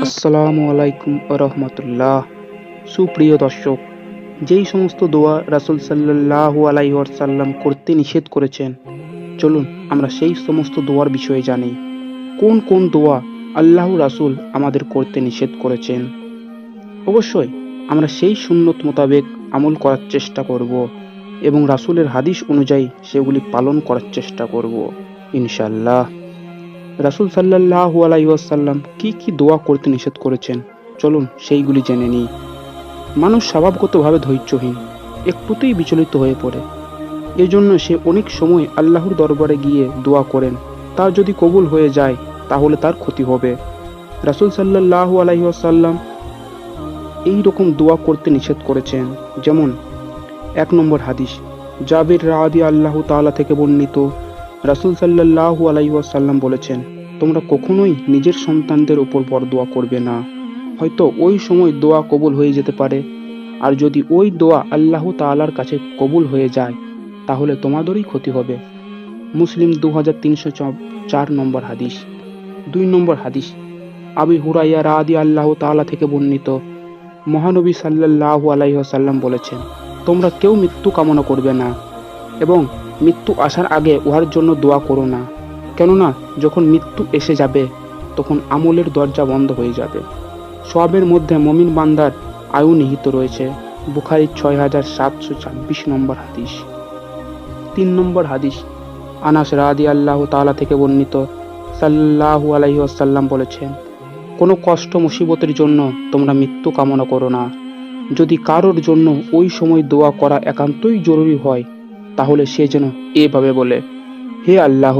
আসসালামু আলাইকুম রহমতুল্লাহ। সুপ্রিয় দর্শক, যেই সমস্ত দোয়া রাসূল সাল্লাল্লাহু আলাইহি ওয়াসাল্লাম করতে নিষেধ করেছেন, চলুন আমরা সেই সমস্ত দোয়ার বিষয়ে জানি। কোন কোন দোয়া আল্লাহ রাসূল আমাদের করতে নিষেধ করেছেন। অবশ্যই আমরা সেই সুন্নত মোতাবেক আমল করার চেষ্টা করব এবং রাসূলের হাদিস অনুযায়ী সেগুলি পালন করার চেষ্টা করব ইনশাআল্লাহ। রাসূল সাল্লাল্লাহু আলাইহি ওয়াসাল্লাম কি কি দোয়া করতে নিষেধ করেছেন, চলুন সেইগুলি জেনে নিই। মানুষ স্বভাবগতভাবে ধৈর্যহীন, একটুতেই বিচলিত হয়ে পড়ে। এজন্য সে অনেক সময় আল্লাহর দরবারে গিয়ে দোয়া করেন, তা যদি কবুল হয়ে যায় তাহলে তার ক্ষতি হবে। রাসূল সাল্লাল্লাহু আলাইহি ওয়াসাল্লাম এই রকম দোয়া করতে নিষেধ করেছেন। যেমন 1 নম্বর হাদিস, জাবির রাদিয়াল্লাহু তাআলা থেকে বর্ণিত, রাসূল সাল্লাল্লাহু আলাইহি ওয়াসাল্লাম বলেছেন, তোমরা কখনোই নিজের সন্তানদের উপর বরদোয়া করবে না। হয়তো ওই সময় দোয়া কবুল হয়ে যেতে পারে, আর যদি ওই দোয়া আল্লাহ তাআলার কাছে কবুল হয়ে যায় তাহলে তোমাদেরই ক্ষতি হবে। মুসলিম 2304 নম্বর হাদিস। 2 নম্বর হাদিস, আবু হুরায়রা রাদিয়াল্লাহু তাআলা থেকে বর্ণিত, মহানবী সাল্লাল্লাহু আলাইহি ওয়াসাল্লাম বলেছেন, তোমরা কেউ মৃত্যু কামনা করবে না এবং মৃত্যু আসার আগে উহার জন্য দোয়া করো না, কেননা যখন মৃত্যু এসে যাবে তখন আমলের দরজা বন্ধ হয়ে যাবে। সওয়াবের মধ্যে মুমিন বান্দার আয়ু নিহিত রয়েছে। বুখারী 6726 নম্বর হাদিস। 3 নম্বর হাদিস, আনাস রাদিয়াল্লাহু তাআলা থেকে বর্ণিত, সাল্লাল্লাহু আলাইহি ওয়াসাল্লাম বলেছেন, কোনো কষ্ট মুসিবতের জন্য তোমরা মৃত্যু কামনা করো না। যদি কারোর জন্য ওই সময় দোয়া করা একান্তই জরুরি হয় তাহলে সে যেন এভাবে বলে, হে আল্লাহ,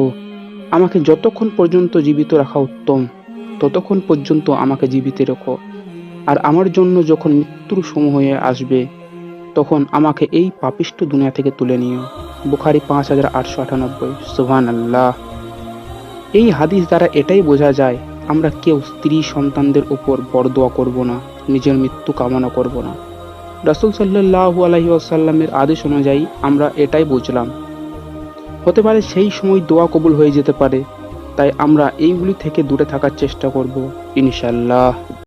আমাকে যতক্ষণ পর্যন্ত জীবিত রাখা উত্তম ততক্ষণ পর্যন্ত আমাকে জীবিত রেখো, আর আমার জন্য যখন মৃত্যুর সময় হয়ে আসবে তখন আমাকে এই পাপিষ্ঠ দুনিয়া থেকে তুলে নিও। বুখারী 5898। সুবহানাল্লাহ। এই হাদিস দ্বারা এটাই বোঝা যায় আমরা কেউ স্ত্রী সন্তানদের উপর বরদোয়া করব না, নিজের মৃত্যু কামনা করব না। রাসূল সাল্লাল্লাহু আলাইহি ওয়াসাল্লামের আদেশ অনুযায়ী আমরা এটাই বুঝলাম। হতে পারে সেই সময় দোয়া কবুল হয়ে যেতে পারে, তাই আমরা এইগুলি থেকে দূরে থাকার চেষ্টা করব ইনশাআল্লাহ।